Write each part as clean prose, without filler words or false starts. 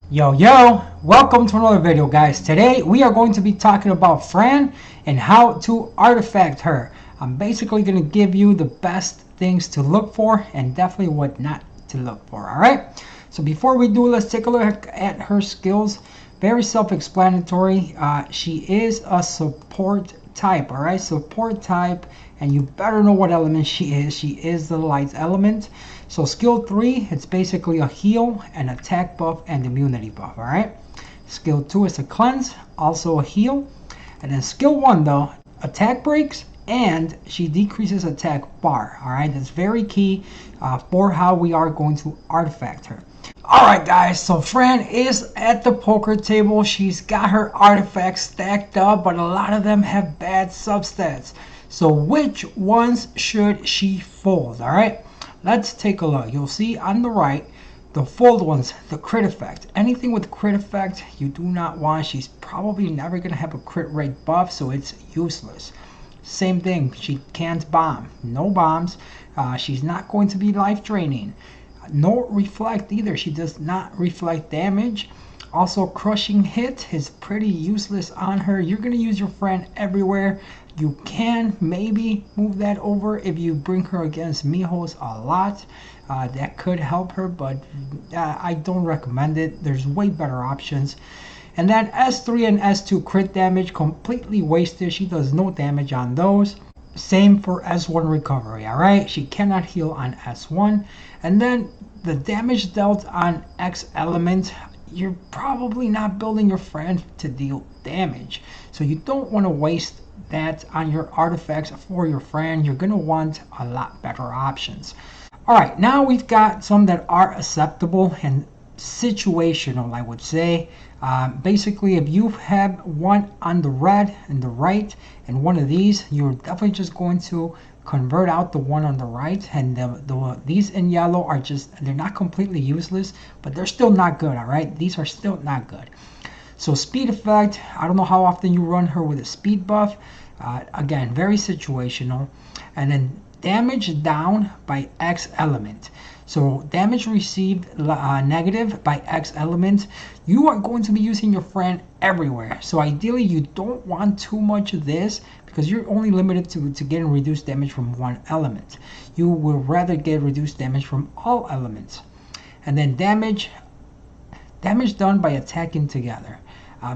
Yo, welcome to another video, guys. Today we are going to be talking about Fran and how to artifact her. I'm basically going to give you the best things to look for and definitely what not to look for. Alright, so before we do, let's take a look at her skills. Very self-explanatory. She is a support type. Alright, support type, and you better know what element she is. She is the light element. So skill 3, it's basically a heal, an attack buff, and immunity buff. Alright, skill 2 is a cleanse, also a heal. And then skill 1 though, attack breaks, and she decreases attack bar. Alright, that's very key for how we are going to artifact her. Alright guys, so Fran is at the poker table. She's got her artifacts stacked up, but a lot of them have bad substats. So which ones should she fold? Alright, let's take a look. You'll see on the right, the fold ones, the crit effect. Anything with crit effect, you do not want. She's probably never going to have a crit rate buff, so it's useless. Same thing, she can't bomb. No bombs. She's not going to be life draining. No reflect either. She does not reflect damage. Also, crushing hit is pretty useless on her. You're going to use your friend everywhere. You can maybe move that over if you bring her against Mijos a lot. That could help her, but I don't recommend it. There's way better options. And then S3 and S2 crit damage, completely wasted. She does no damage on those. Same for S1 recovery. Alright, she cannot heal on S1. And then the damage dealt on X element, you're probably not building your friend to deal damage. So you don't want to waste that on your artifacts for your friend. You're going to want a lot better options. Alright, now we've got some that are acceptable and situational, I would say. Basically, if you have one on the red and the right and one of these, you're definitely just going to convert out the one on the right, and these in yellow are just, they're not completely useless, but they're still not good. All right, these are still not good. So speed effect, I don't know how often you run her with a speed buff. Again, very situational. And then damage down by X element. So damage received negative by X element. You are going to be using your friend everywhere. So ideally you don't want too much of this, because you're only limited to getting reduced damage from one element. You will rather get reduced damage from all elements. And then damage done by attacking together.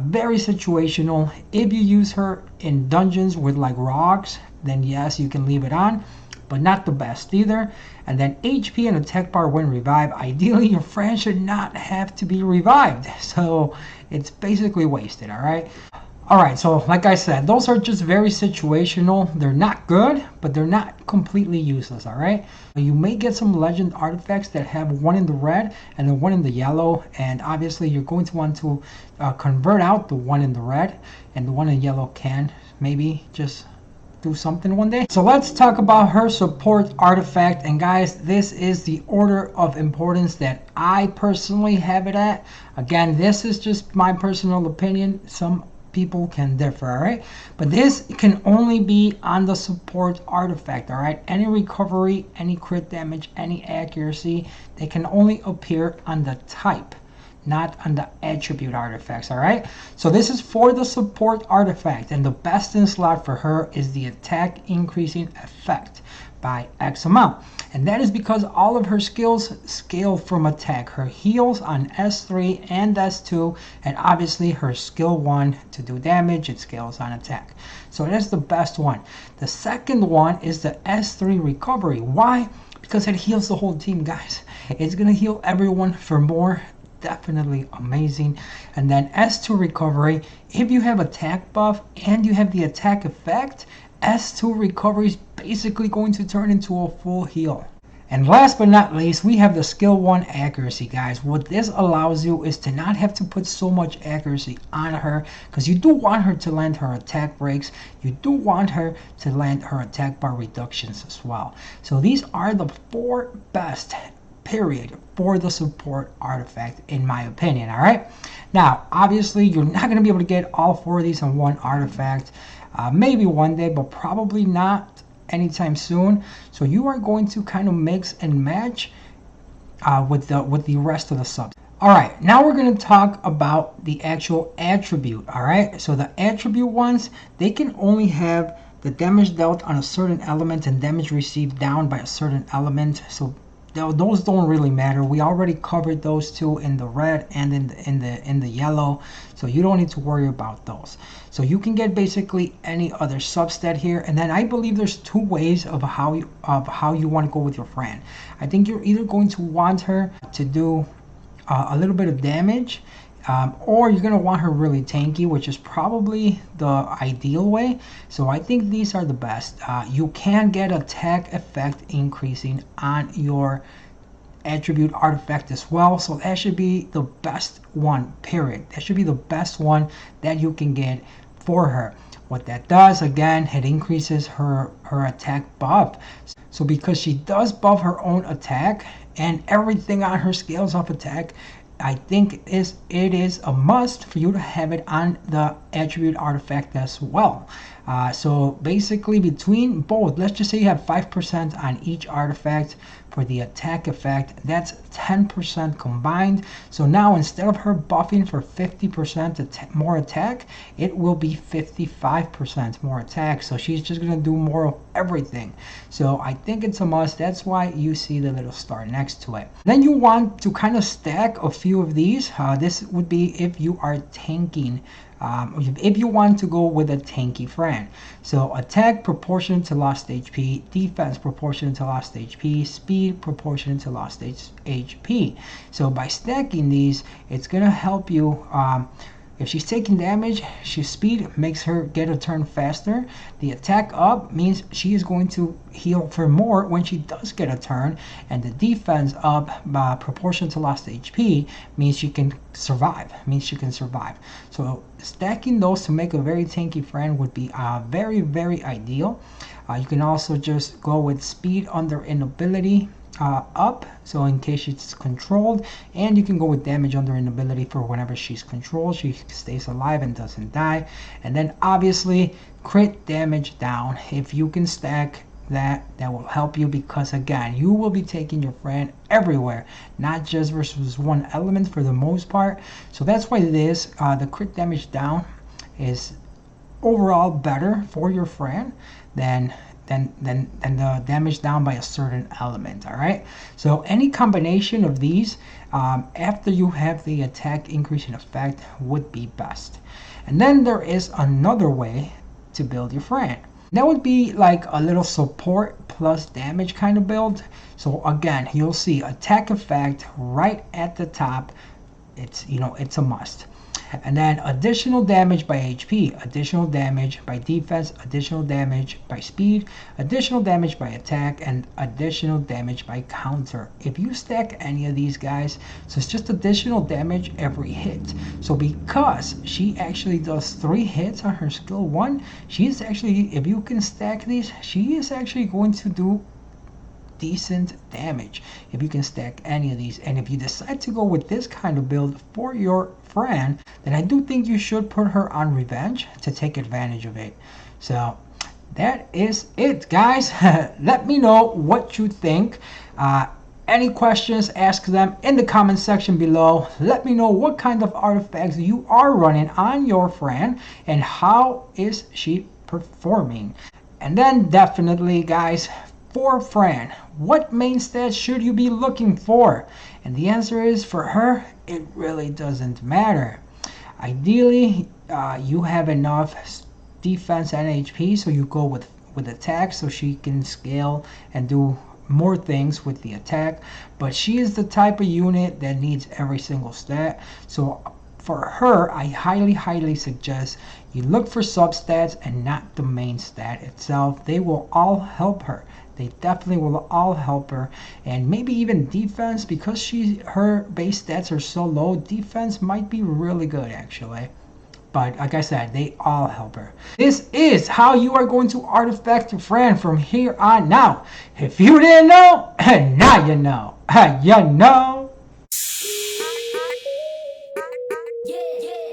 Very situational. If you use her in dungeons with like rocks, then yes, you can leave it on, but not the best either. And then HP and attack bar when revived. Ideally your friend should not have to be revived, so it's basically wasted. Alright, so like I said, those are just very situational. They're not good, but they're not completely useless. Alright, you may get some legend artifacts that have one in the red and then one in the yellow, and obviously you're going to want to convert out the one in the red, and the one in yellow can maybe just do something one day. So let's talk about her support artifact. And guys, this is the order of importance that I personally have it at. Again, this is just my personal opinion. Some people can differ. All right, but this can only be on the support artifact. All right, any recovery, any crit damage, any accuracy, they can only appear on the type, not on the attribute artifacts. All right, so this is for the support artifact, and the best in slot for her is the attack increasing effect by X amount, and that is because all of her skills scale from attack. Her heals on S3 and S2, and obviously her skill 1 to do damage, it scales on attack. So that's the best one. The second one is the S3 recovery. Why? Because it heals the whole team, guys. It's gonna heal everyone for more. Definitely amazing. And then S2 recovery, if you have attack buff and you have the attack effect, S2 recovery is basically going to turn into a full heal. And last but not least, we have the skill 1 accuracy, guys. What this allows you is to not have to put so much accuracy on her, because you do want her to land her attack breaks. You do want her to land her attack bar reductions as well. So these are the 4 best period for the support artifact, in my opinion. All right, now obviously you're not going to be able to get all 4 of these on one artifact. Maybe one day, but probably not anytime soon. So you are going to kind of mix and match with the rest of the subs. All right, now we're going to talk about the actual attribute. All right, so the attribute ones, they can only have the damage dealt on a certain element and damage received down by a certain element. So those don't really matter. We already covered those two in the red and in the yellow, so you don't need to worry about those. So you can get basically any other substat here, and then I believe there's two ways of how you want to go with your Fran. I think you're either going to want her to do a little bit of damage, or you're going to want her really tanky, which is probably the ideal way. So I think these are the best. You can get attack effect increasing on your attribute artifact as well, so that should be the best one, period. That should be the best one that you can get for her. What that does, again, it increases her attack buff. So because she does buff her own attack and everything on her scales of attack, I think it is a must for you to have it on the attribute artifact as well. So basically between both, let's just say you have 5% on each artifact for the attack effect, that's 10% combined. So now instead of her buffing for 50% more attack, it will be 55% more attack. So she's just going to do more of everything. So I think it's a must. That's why you see the little star next to it. Then you want to kind of stack a few of these. This would be if you are tanking. If you want to go with a tanky Fran. So attack proportionate to lost HP, defense proportionate to lost HP, speed proportionate to lost HP. So by stacking these, it's going to help you. If she's taking damage, she's speed makes her get a turn faster. The attack up means she is going to heal for more when she does get a turn. And the defense up proportion to lost HP means she can survive. So stacking those to make a very tanky Fran would be very, very ideal. You can also just go with speed under inability up, so in case she's controlled, and you can go with damage under inability for whenever she's controlled, she stays alive and doesn't die. And then obviously crit damage down. If you can stack that will help you, because again, you will be taking your Fran everywhere, not just versus one element for the most part. So that's why it is the crit damage down is overall better for your Fran than the damage down by a certain element. All right, so any combination of these after you have the attack increase in effect would be best. And then there is another way to build your Fran. That would be like a little support plus damage kind of build. So again, you'll see attack effect right at the top. It's a must. And then additional damage by HP, additional damage by defense, additional damage by speed, additional damage by attack, and additional damage by counter. If you stack any of these guys, so it's just additional damage every hit. So because she actually does 3 hits on her skill 1, she is actually, if you can stack these, she is actually going to do decent damage if you can stack any of these. And if you decide to go with this kind of build for your Fran, then I do think you should put her on revenge to take advantage of it. So that is it, guys. Let me know what you think. Any questions, ask them in the comment section below. Let me know what kind of artifacts you are running on your Fran and how is she performing. And then definitely, guys, for Fran, what main stats should you be looking for? And the answer is, for her, it really doesn't matter. Ideally, you have enough defense and HP, so you go with attack so she can scale and do more things with the attack. But she is the type of unit that needs every single stat. So for her, I highly suggest you look for substats and not the main stat itself. They will all help her. They definitely will all help her. And maybe even defense, because her base stats are so low, defense might be really good actually. But like I said, they all help her. This is how you are going to artifact your Fran from here on out. If you didn't know, now you know. You know. Yeah.